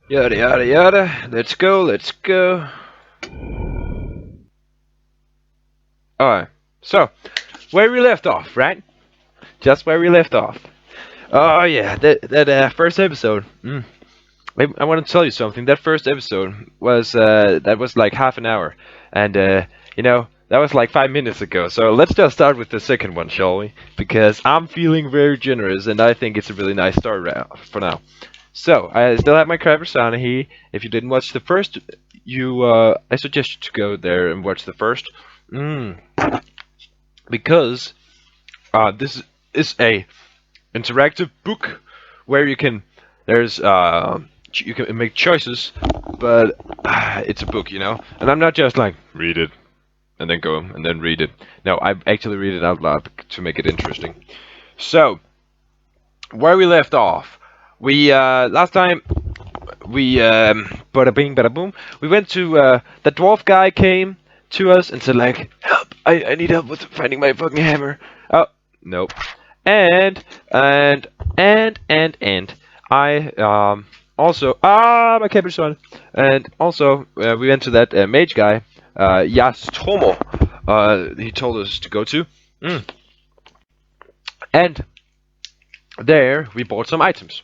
Yada yada yada. Let's go, let's go. Alright, so, where we left off, right? Just where we left off. Oh yeah, that first episode. I want to tell you something. That first episode was like half an hour, and that was like 5 minutes ago. So let's just start with the second one, shall we? Because I'm feeling very generous, and I think it's a really nice story for now. So I still have my Crabber here. If you didn't watch the first, I suggest you to go there and watch the first. Mm, because this is a interactive book where there's you can make choices, but it's a book, and I'm not just like read it and then go and then read it. No, I actually read it out loud to make it interesting. So where we left off, we last time we bada bing bada boom, we went to the dwarf guy came to us and said like, help, I need help with finding my fucking hammer. Oh, nope. And and I also my cabbage son. And also we went to that mage guy, Yastomo. He told us to go to. And there we bought some items.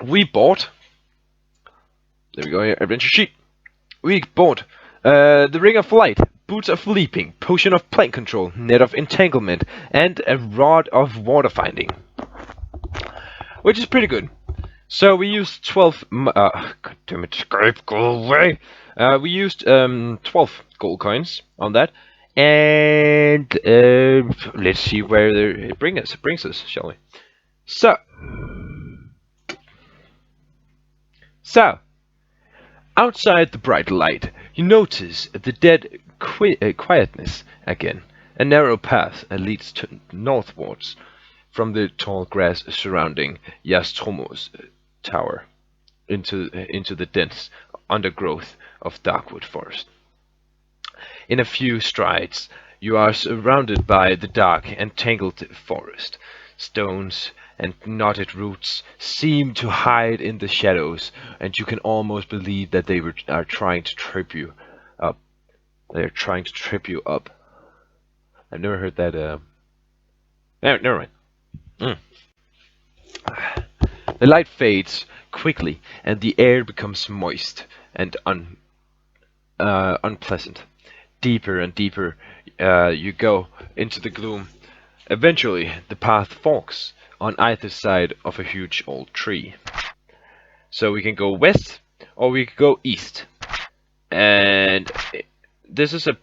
We bought. There we go here, adventure sheet. We bought the Ring of Light, Boots of Leaping, Potion of Plank Control, Net of Entanglement, and a Rod of Water Finding, which is pretty good. So we used 12. God damn it, Skype, go away! We used 12 gold coins on that, and let's see where it brings us, shall we? So, so outside the bright light, you notice the dead quietness again. A narrow path leads northwards from the tall grass surrounding Yastromo's tower into the dense undergrowth of darkwood forest. In a few strides, you are surrounded by the dark and tangled forest. Stones and knotted roots seem to hide in the shadows, and you can almost believe that are trying to trip you up. They are trying to trip you up. I've never heard that. Never mind. Mm. The light fades quickly, and the air becomes moist and unpleasant. Deeper and deeper you go into the gloom. Eventually, the path forks on either side of a huge old tree. So we can go west or we can go east. And this is a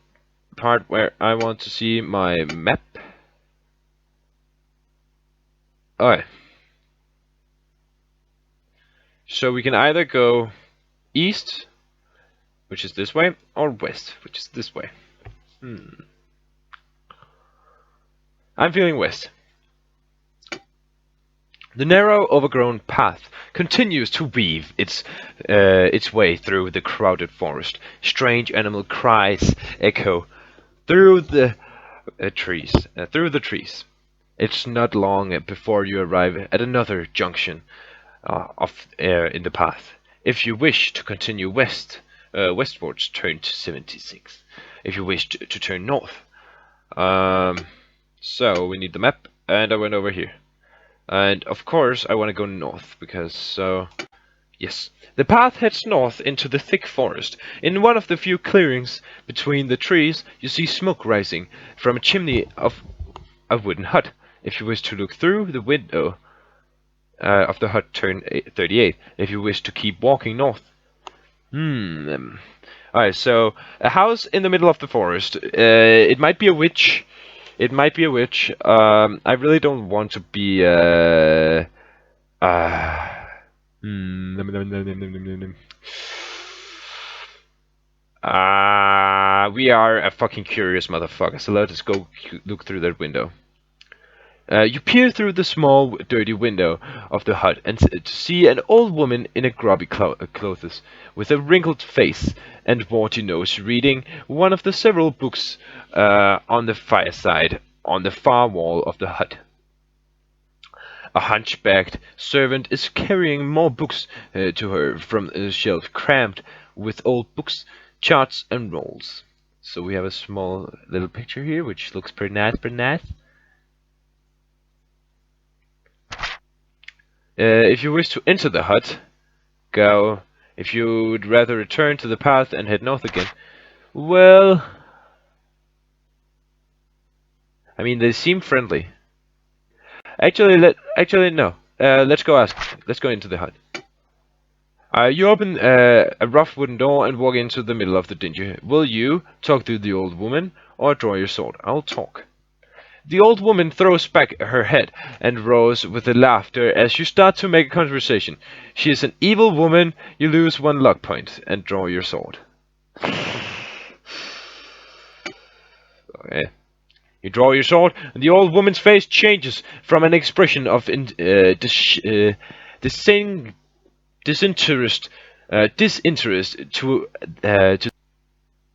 part where I want to see my map. Alright. So we can either go east, which is this way, or west, which is this way. I'm feeling west. The narrow, overgrown path continues to weave its way through the crowded forest. Strange animal cries echo through the trees. It's not long before you arrive at another junction in the path. If you wish to continue westwards, turn to 76. If you wish to turn north, so we need the map, and I went over here. And of course, I want to go north because yes. The path heads north into the thick forest. In one of the few clearings between the trees, you see smoke rising from a chimney of a wooden hut. If you wish to look through the window of the hut, turn 38. If you wish to keep walking north. Alright, so a house in the middle of the forest. It might be a witch. It might be a witch. I really don't want to be. We are a fucking curious motherfucker. So let us go look through that window. You peer through the small, dirty window of the hut and to see an old woman in a grubby clothes, with a wrinkled face and warty nose, reading one of the several books on the fireside on the far wall of the hut. A hunchbacked servant is carrying more books to her from a shelf crammed with old books, charts, and rolls. So we have a small little picture here, which looks pretty nice, pretty nice. If you wish to enter the hut, go. If you would rather return to the path and head north again, well, I mean, they seem friendly. Actually no. Let's go ask. Let's go into the hut. You open a rough wooden door and walk into the middle of the dingy. Will you talk to the old woman or draw your sword? I'll talk. The old woman throws back her head and roars with a laughter as you start to make a conversation. She is an evil woman. You lose one luck point and draw your sword. Okay. You draw your sword, and the old woman's face changes from an expression of disinterest to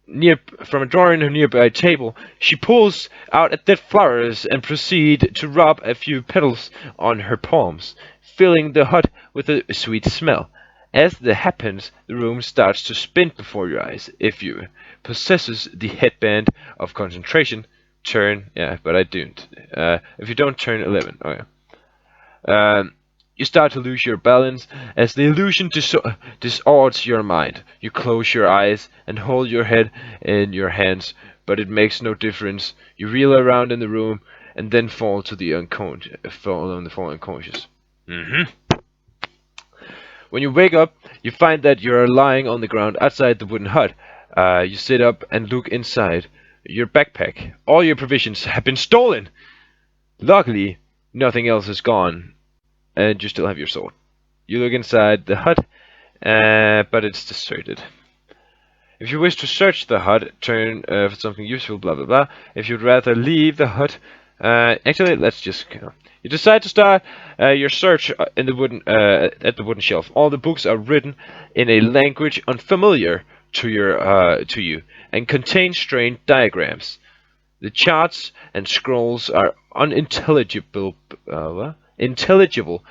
near from a drawer in her nearby table. She pulls out a dead flowers and proceeds to rub a few petals on her palms, filling the hut with a sweet smell. As that happens, the room starts to spin before your eyes. If you possesses the headband of concentration, turn. Yeah, but I don't. If you don't, turn 11. Okay. You start to lose your balance as the illusion distorts your mind. You close your eyes and hold your head in your hands, but it makes no difference. You reel around in the room and then fall to the unconscious. When you wake up, you find that you are lying on the ground outside the wooden hut. You sit up and look inside your backpack. All your provisions have been stolen. Luckily, nothing else is gone, and you still have your sword. You look inside the hut, but it's deserted. If you wish to search the hut, turn for something useful, blah blah blah. If you'd rather leave the hut, actually, let's just go. You decide to start your search in the wooden at the wooden shelf. All the books are written in a language unfamiliar to you and contain strange diagrams. The charts and scrolls are unintelligible intelligible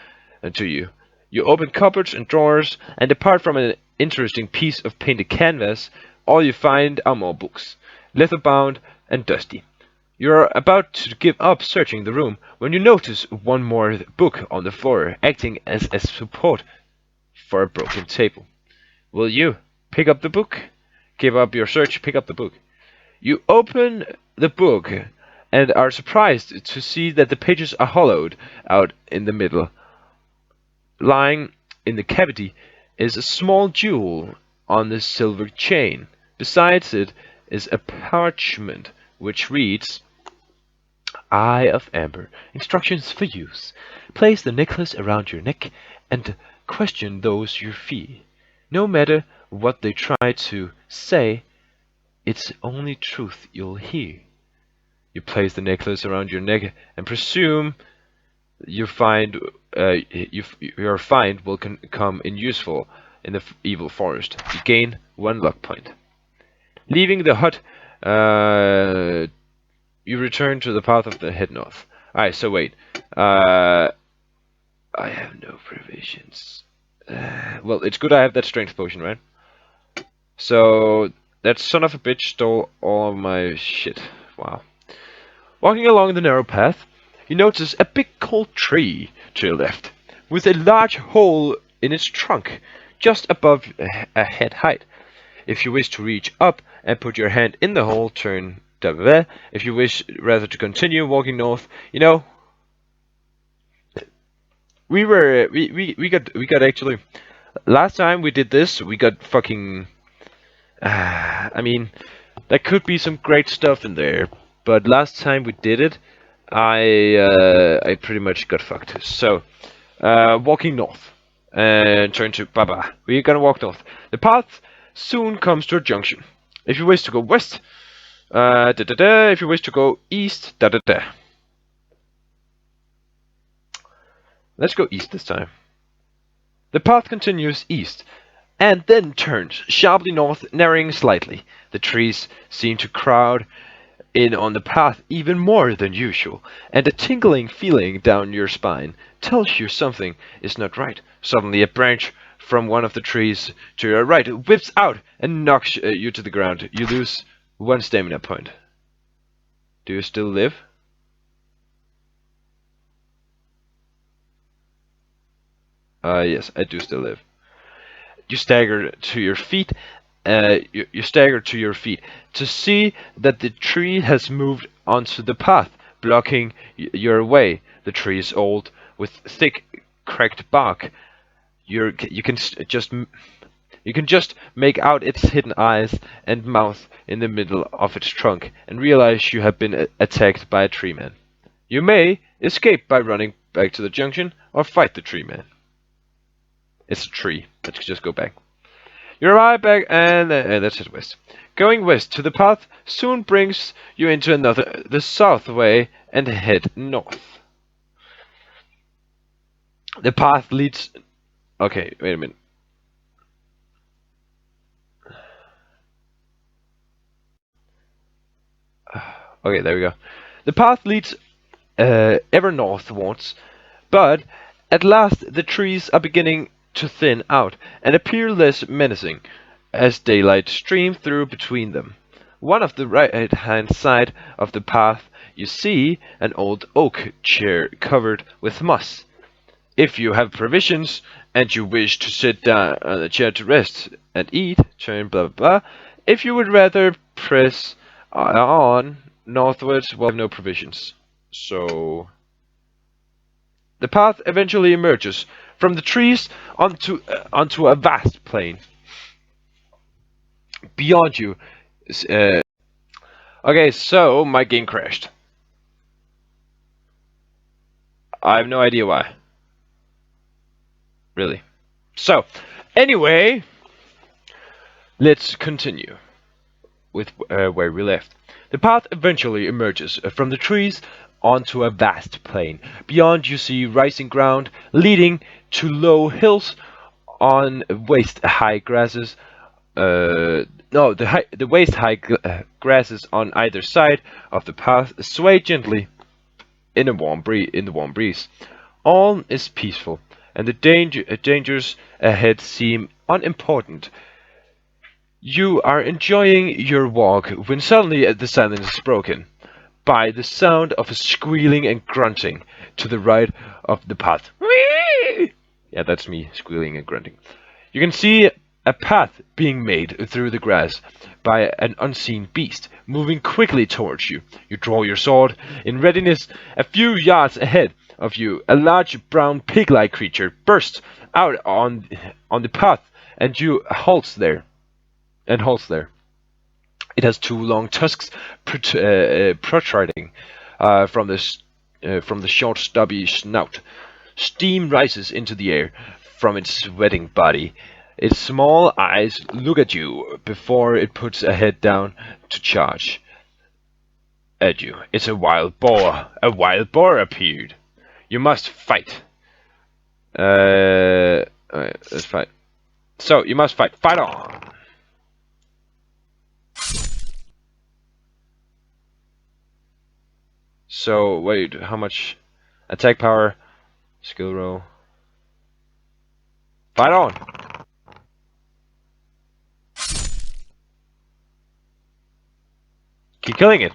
to you. You open cupboards and drawers, and apart from an interesting piece of painted canvas, all you find are more books, leather-bound and dusty. You're about to give up searching the room when you notice one more book on the floor, acting as a support for a broken table. Will you pick up the book? Give up your search, pick up the book. You open the book and are surprised to see that the pages are hollowed out in the middle. Lying in the cavity is a small jewel on the silver chain. Besides it is a parchment which reads, Eye of Amber, instructions for use. Place the necklace around your neck and question those you fear. No matter what they try to say, it's only truth you'll hear. You place the necklace around your neck and presume your find will come in useful in the evil forest. You gain one luck point. Leaving the hut, you return to the path of the head north. Alright, so wait. I have no provisions. Well, it's good I have that strength potion, right? So that son of a bitch stole all of my shit. Wow. Walking along the narrow path, you notice a big cold tree to your left, with a large hole in its trunk, just above a head height. If you wish to reach up and put your hand in the hole, turn da. If you wish rather to continue walking north, you know, we got actually last time we did this, we got fucking. I mean, there could be some great stuff in there, but last time we did it, I pretty much got fucked. So, walking north and turn to Baba. We're gonna walk north. The path soon comes to a junction. If you wish to go west, If you wish to go east, Let's go east this time. The path continues east, and then turns sharply north, narrowing slightly. The trees seem to crowd in on the path even more than usual, and a tingling feeling down your spine tells you something is not right. Suddenly, a branch from one of the trees to your right whips out and knocks you to the ground. You lose one stamina point. Do you still live? Yes, I do still live. You stagger to your feet. You stagger to your feet to see that the tree has moved onto the path, blocking your way. The tree is old, with thick, cracked bark. You can just make out its hidden eyes and mouth in the middle of its trunk, and realize you have been attacked by a tree man. You may escape by running back to the junction, or fight the tree man. It's a tree. Let's just go back. You arrive back and let's head west. Going west to the path soon brings you into the south way and head north. The path leads. Okay, wait a minute. Okay, there we go. The path leads ever northwards, but at last the trees are beginning to thin out and appear less menacing as daylight streams through between them. One of the right-hand side of the path you see an old oak chair covered with moss. If you have provisions and you wish to sit down on the chair to rest and eat, turn blah blah blah. If you would rather press on northwards, well, no provisions. So the path eventually emerges from the trees onto a vast plain. Beyond you, okay, so my game crashed. I have no idea why. Really. So, anyway, let's continue with where we left. The path eventually emerges from the trees onto a vast plain. Beyond you see rising ground leading to low hills on waist-high grasses. No, the waist-high grasses on either side of the path sway gently in the warm breeze. All is peaceful, and the dangers ahead seem unimportant. You are enjoying your walk when suddenly the silence is broken by the sound of a squealing and grunting to the right of the path. Yeah, that's me squealing and grunting. You can see a path being made through the grass by an unseen beast moving quickly towards you. You draw your sword in readiness. A few yards ahead of you, a large brown pig-like creature bursts out on the path, and you halts there. It has two long tusks protruding from the short, stubby snout. Steam rises into the air from its sweating body. Its small eyes look at you before it puts a head down to charge at you. It's a wild boar. A wild boar appeared. You must fight. Alright, let's fight. So, you must fight. Fight on! So, wait, how much attack power? Skill roll. Fight on! Keep killing it.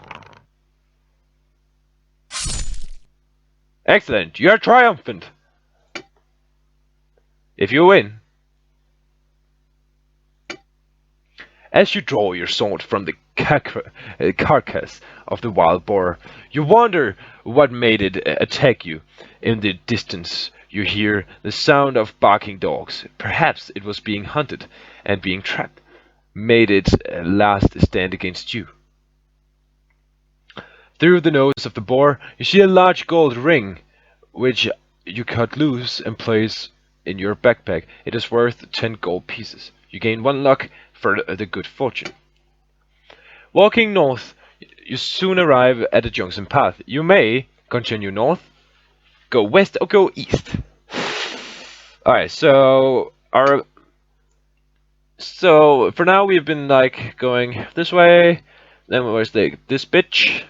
Excellent, you're triumphant. If you win. As you draw your sword from the carcass of the wild boar, you wonder what made it attack you. In the distance, you hear the sound of barking dogs. Perhaps it was being hunted and being trapped, made its last stand against you. Through the nose of the boar, you see a large gold ring, which you cut loose and place in your backpack. It is worth 10 gold pieces. You gain 1 luck for the good fortune. Walking north, you soon arrive at a junction path. You may continue north, go west, or go east. Alright, so for now we've been like going this way, Then where's this bitch?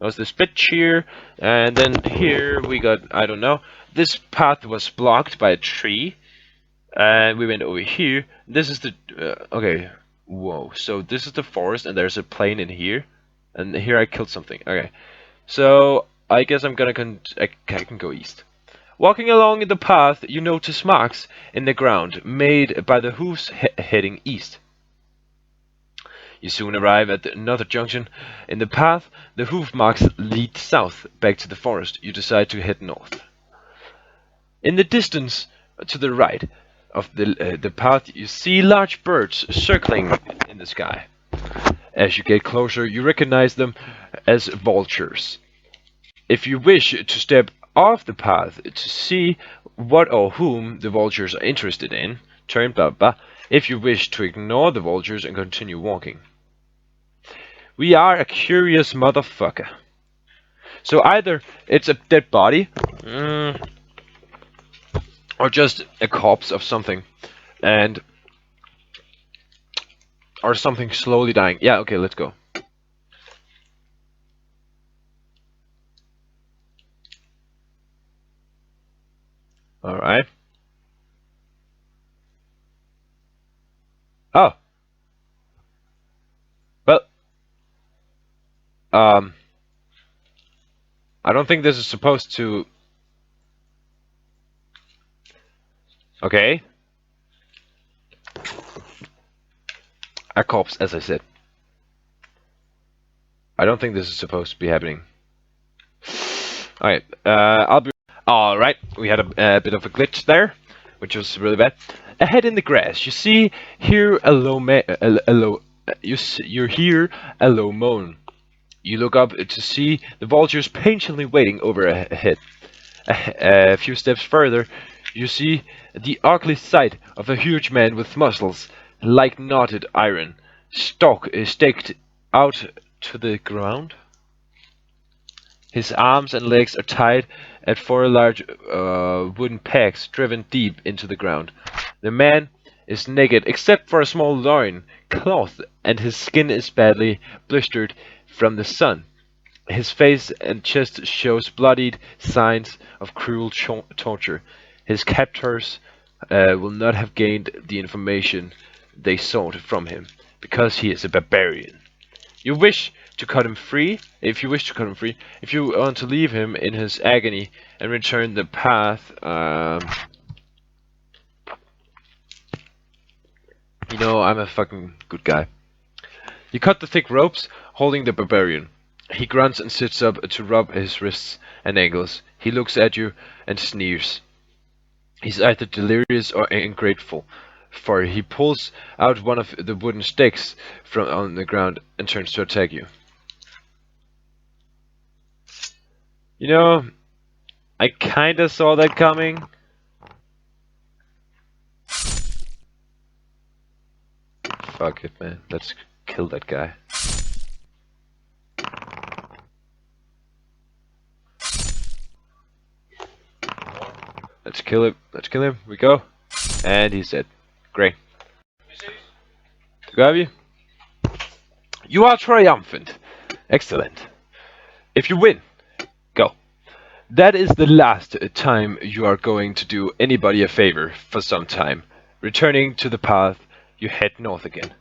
Was this bitch here? And then here we got, I don't know. This path was blocked by a tree. And we went over here. This is the okay. Whoa. So this is the forest, and there's a plane in here. And here I killed something. Okay. So I guess I'm gonna I can go east. Walking along the path, you notice marks in the ground made by the hooves heading east. You soon arrive at another junction. In the path, the hoof marks lead south, back to the forest. You decide to head north. In the distance, to the right of the path, you see large birds circling in the sky. As you get closer, you recognize them as vultures. If you wish to step off the path to see what or whom the vultures are interested in, turn blah blah. If you wish to ignore the vultures and continue walking. We are a curious motherfucker. So either it's a dead body, or just a corpse of something, and or something slowly dying. Yeah, okay, let's go. All right. Oh, well, um, I don't think this is supposed to. Okay, a corpse, as I said. I don't think this is supposed to be happening. All right, I'll be. All right, we had a bit of a glitch there, which was really bad. Ahead in the grass, you see here a low. You hear a low moan. You look up to see the vultures patiently waiting overhead. A few steps further, you see the ugly sight of a huge man with muscles like knotted iron, staked out to the ground. His arms and legs are tied at four large wooden pegs driven deep into the ground. The man is naked except for a small loin cloth, and his skin is badly blistered from the sun. His face and chest shows bloodied signs of cruel torture. His captors will not have gained the information they sought from him, because he is a barbarian. You wish to cut him free. If you wish to cut him free, if you want to leave him in his agony and return the path, you know, I'm a fucking good guy. You cut the thick ropes holding the barbarian. He grunts and sits up to rub his wrists and ankles. He looks at you and sneers. He's either delirious or ungrateful, for he pulls out one of the wooden stakes from on the ground and turns to attack you. You know, I kinda saw that coming. Fuck it, man. Let's kill that guy. Let's kill him. Let's kill him. We go. And he's dead. Great. To grab you. You are triumphant. Excellent. If you win, go. That is the last time you are going to do anybody a favor for some time. Returning to the path, you head north again.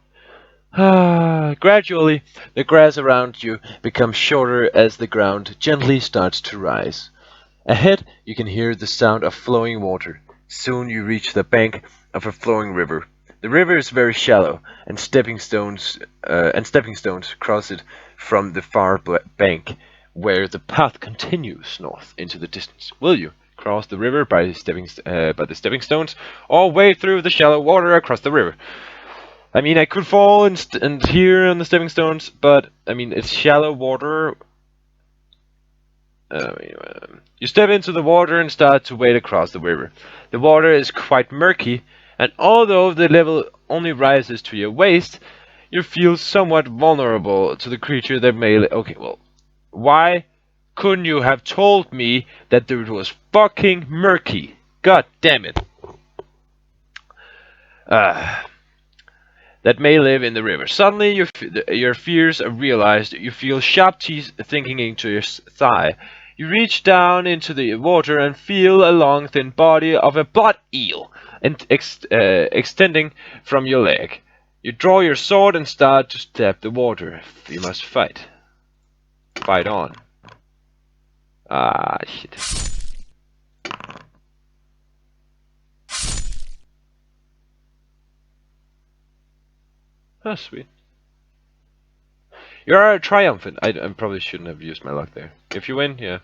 Gradually, the grass around you becomes shorter as the ground gently starts to rise. Ahead, you can hear the sound of flowing water. Soon you reach the bank of a flowing river. The river is very shallow, and stepping stones cross it from the far bank, where the path continues north into the distance. Will you cross the river by the stepping stones, or wade through the shallow water across the river? I mean, I could fall and here on the stepping stones, but I mean, it's shallow water. You step into the water and start to wade across the river. The water is quite murky, and although the level only rises to your waist, you feel somewhat vulnerable to the creature that may. Okay, well, why couldn't you have told me that it was fucking murky? God damn it. that may live in the river. Suddenly, your fears are realized. You feel sharp teeth sinking into your thigh. You reach down into the water and feel a long, thin body of a blood eel extending from your leg. You draw your sword and start to stab the water. You must fight. Fight on. Ah, shit. Oh, sweet. You are triumphant. I probably shouldn't have used my luck there. If you win, yeah.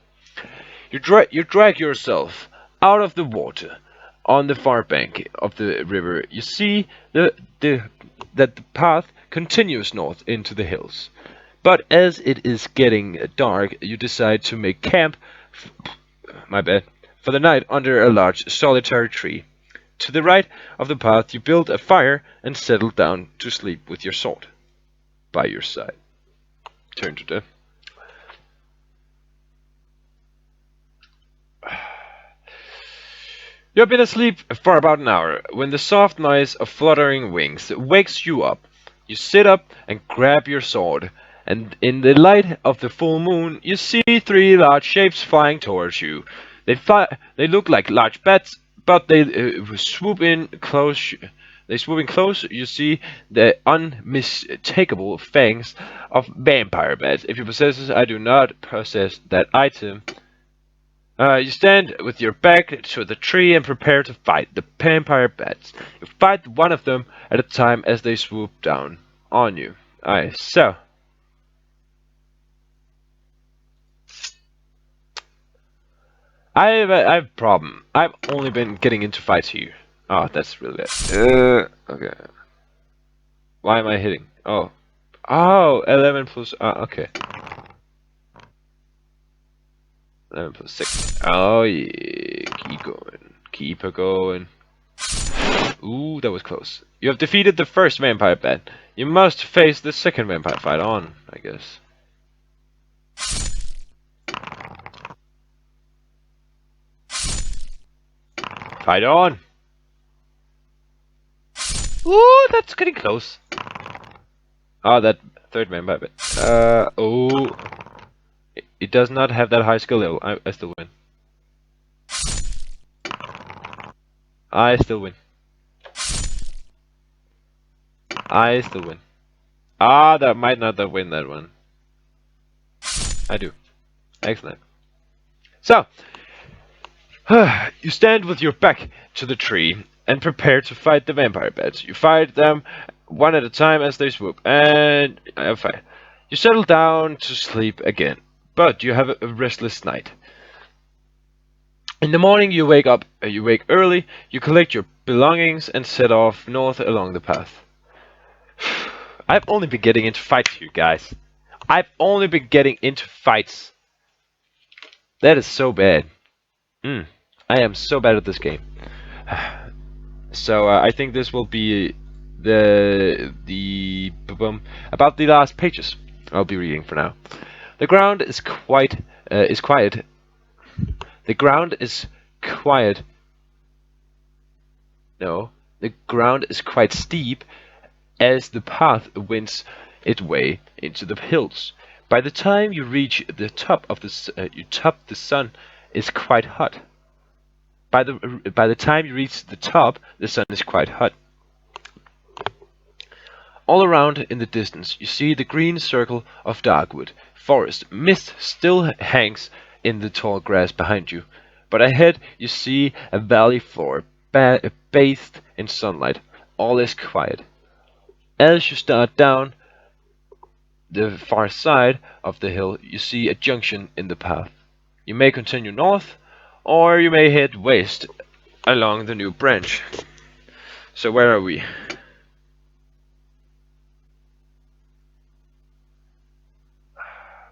You drag yourself out of the water on the far bank of the river. You see that the path continues north into the hills. But as it is getting dark, you decide to make camp, my bad, for the night under a large solitary tree. To the right of the path, you build a fire and settle down to sleep with your sword by your side. Turn to the You have been asleep for about an hour when the soft noise of fluttering wings wakes you up. You sit up and grab your sword, and in the light of the full moon, you see three large shapes flying towards you. They look like large bats, but they swoop in close. They swoop in close. You see the unmistakable fangs of vampire bats. If you possess this, I do not possess that item. You stand with your back to the tree and prepare to fight the vampire bats. You fight one of them at a time as they swoop down on you. Alright, so. I have a problem. I've only been getting into fights here. Oh, that's really bad. Okay. Why am I hitting? Oh. Oh, 11 plus. Okay. 11 plus 6. Oh, yeah. Keep going. Keep it going. Ooh, that was close. You have defeated the first vampire bat. You must face the second vampire. Fight on, I guess. Fight on! Ooh, that's getting close. Oh, that third vampire bat. Oh. It does not have that high skill level. I still win. I still win. I still win. Ah, that might not have win that one. I do. Excellent. So, you stand with your back to the tree and prepare to fight the vampire bats. You fight them one at a time as they swoop, and fight. You settle down to sleep again, but you have a restless night. In the morning, you wake up. You wake early. You collect your belongings and set off north along the path. I've only been getting into fights here, guys. I've only been getting into fights. That is so bad. I am so bad at this game. So I think this will be about the last pages I'll be reading for now. The ground is quiet. The ground is quiet. No, the ground is quite steep as the path winds its way into the hills. By the time you reach the top of the sun is quite hot. By the time you reach the top, the sun is quite hot. All around in the distance, you see the green circle of darkwood forest. Mist still hangs in the tall grass behind you, but ahead you see a valley floor bathed in sunlight. All is quiet. As you start down the far side of the hill, you see a junction in the path. You may continue north, or you may head west along the new branch. So where are we?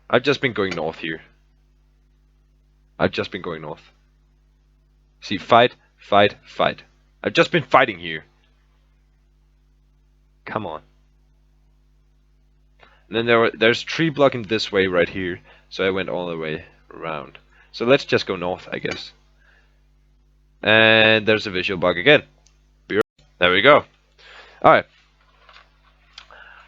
I've just been going north here. I've just been going north. See, fight, fight, fight. I've just been fighting here. Come on. And then there's tree blocking this way right here, so I went all the way around. So let's just go north, I guess. And there's a visual bug again. There we go. Alright.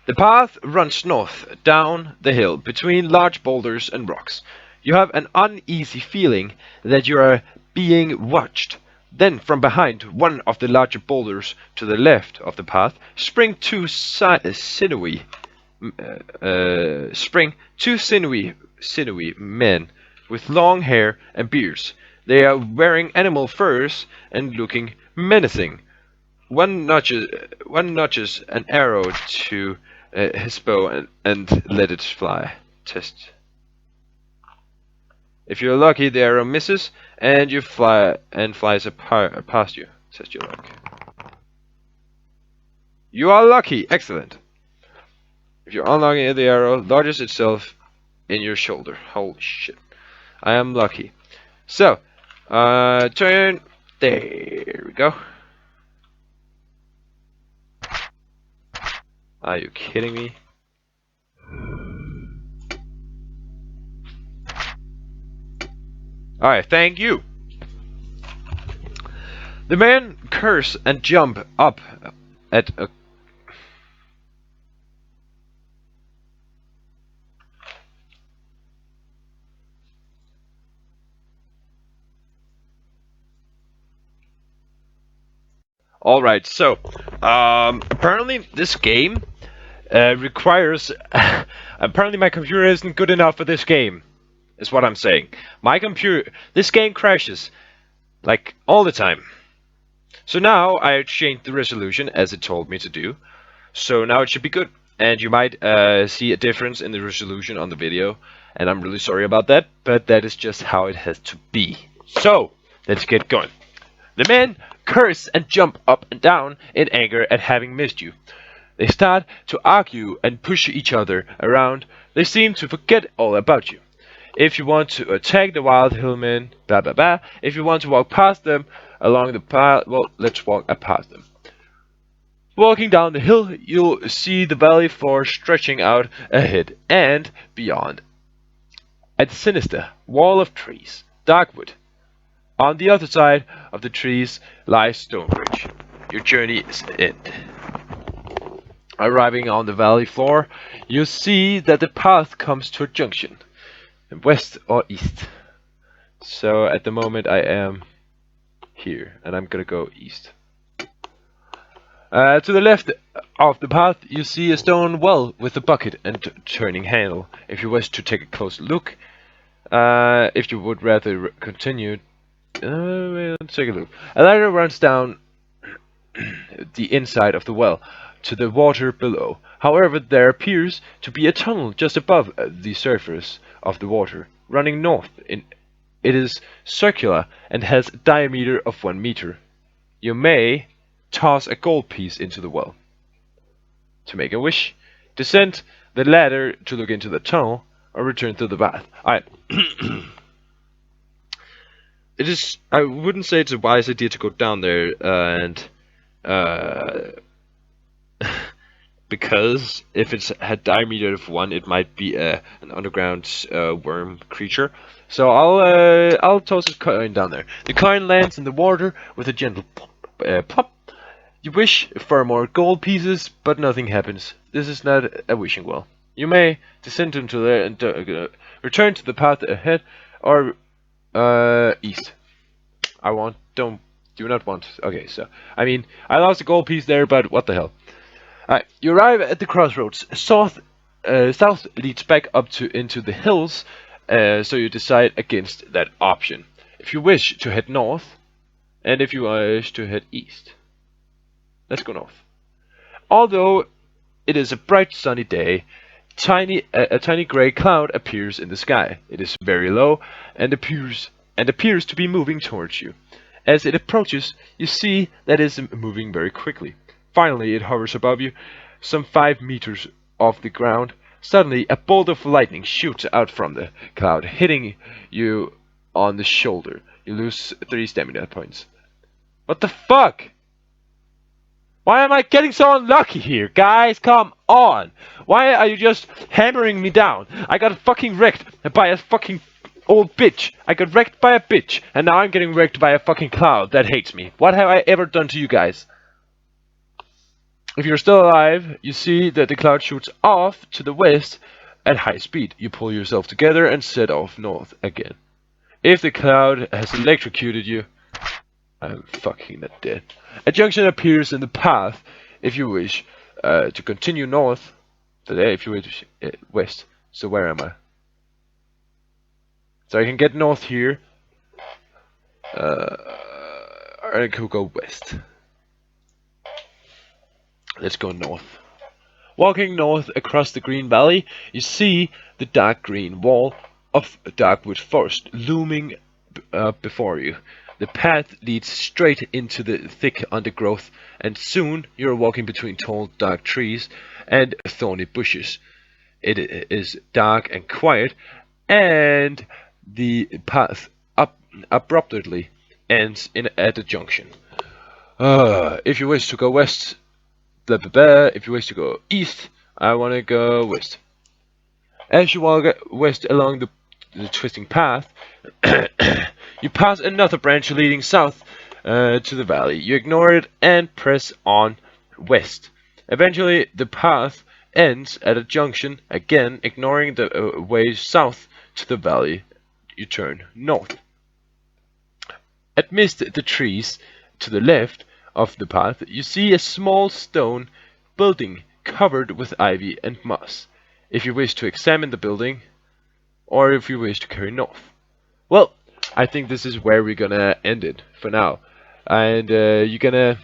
The path runs north down the hill between large boulders and rocks. You have an uneasy feeling that you are being watched. Then, from behind one of the larger boulders to the left of the path, spring two sinewy men with long hair and beards. They are wearing animal furs and looking menacing. One notches an arrow to his bow and let it fly. Test. If you're lucky, the arrow misses and you flies past you. Test your luck. You are lucky. Excellent. If you're unlucky, the arrow lodges itself in your shoulder. Holy shit. I am lucky. So, turn. There we go. Are you kidding me? Alright, thank you. The men curse and jump up at a... Alright, so, apparently this game requires... apparently my computer isn't good enough for this game, is what I'm saying. My computer... This game crashes, like, all the time. So now I changed the resolution as it told me to do. So now it should be good. And you might see a difference in the resolution on the video. And I'm really sorry about that, but that is just how it has to be. So, let's get going. The men curse and jump up and down in anger at having missed you. They start to argue and push each other around. They seem to forget all about you. If you want to attack the wild hillmen, blah blah blah. If you want to walk past them along the path, well, let's walk past them. Walking down the hill, you'll see the valley floor stretching out ahead and beyond. A sinister wall of trees, dark wood. On the other side of the trees lies Stonebridge. Your journey is end. Arriving on the valley floor, you see that the path comes to a junction, west or east. So at the moment I am here, and I'm gonna go east. To the left of the path, you see a stone well with a bucket and turning handle. If you wish to take a closer look, if you would rather continue, let's take a look. A ladder runs down the inside of the well to the water below. However, there appears to be a tunnel just above the surface of the water, running north. It is circular and has a diameter of 1 meter. You may toss a gold piece into the well. To make a wish, descend the ladder to look into the tunnel, or return to the bath. Alright. It is. I wouldn't say it's a wise idea to go down there and because if it's had diameter of 1, it might be an underground worm creature. So I'll toss a coin down there. The coin lands in the water with a gentle plop. You wish for more gold pieces, but nothing happens. This is not a wishing well. You may descend into there and return to the path ahead, or east. Do not want. Okay, so I mean, I lost a gold piece there, but what the hell? Alright, you arrive at the crossroads. South leads back up into the hills, so you decide against that option. If you wish to head north, and if you wish to head east. Let's go north. Although it is a bright sunny day, a tiny gray cloud appears in the sky. It is very low and appears to be moving towards you. As it approaches, you see that it is moving very quickly. Finally, it hovers above you, some 5 meters off the ground. Suddenly, a bolt of lightning shoots out from the cloud, hitting you on the shoulder. You lose 3 stamina points. What the fuck? Why am I getting so unlucky here, guys? Come on! Why are you just hammering me down? I got fucking wrecked by a fucking old bitch. I got wrecked by a bitch, and now I'm getting wrecked by a fucking cloud that hates me. What have I ever done to you guys? If you're still alive, you see that the cloud shoots off to the west at high speed. You pull yourself together and set off north again. If the cloud has electrocuted you, I'm fucking not dead. A junction appears in the path if you wish to continue north. Today, if you wish west. So where am I? So I can get north here. I could go west. Let's go north. Walking north across the green valley, you see the dark green wall of a darkwood forest looming before you. The path leads straight into the thick undergrowth, and soon you are walking between tall, dark trees and thorny bushes. It is dark and quiet, and the path abruptly ends at a junction. If you wish to go west, blah blah blah. If you wish to go east, I want to go west. As you walk west along the twisting path, you pass another branch leading south to the valley. You ignore it and press on west. Eventually, the path ends at a junction. Again, ignoring the way south to the valley, you turn north. Amidst the trees to the left of the path, you see a small stone building covered with ivy and moss. If you wish to examine the building, or if you wish to carry north. Well, I think this is where we're gonna end it for now, and we're gonna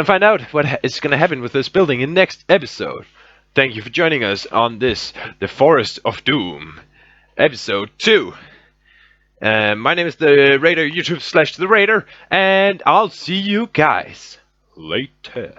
find out what is gonna happen with this building in next episode. Thank you for joining us on this, The Forest of Doom, episode 2. My name is TheR8R, YouTube / TheR8R, and I'll see you guys later.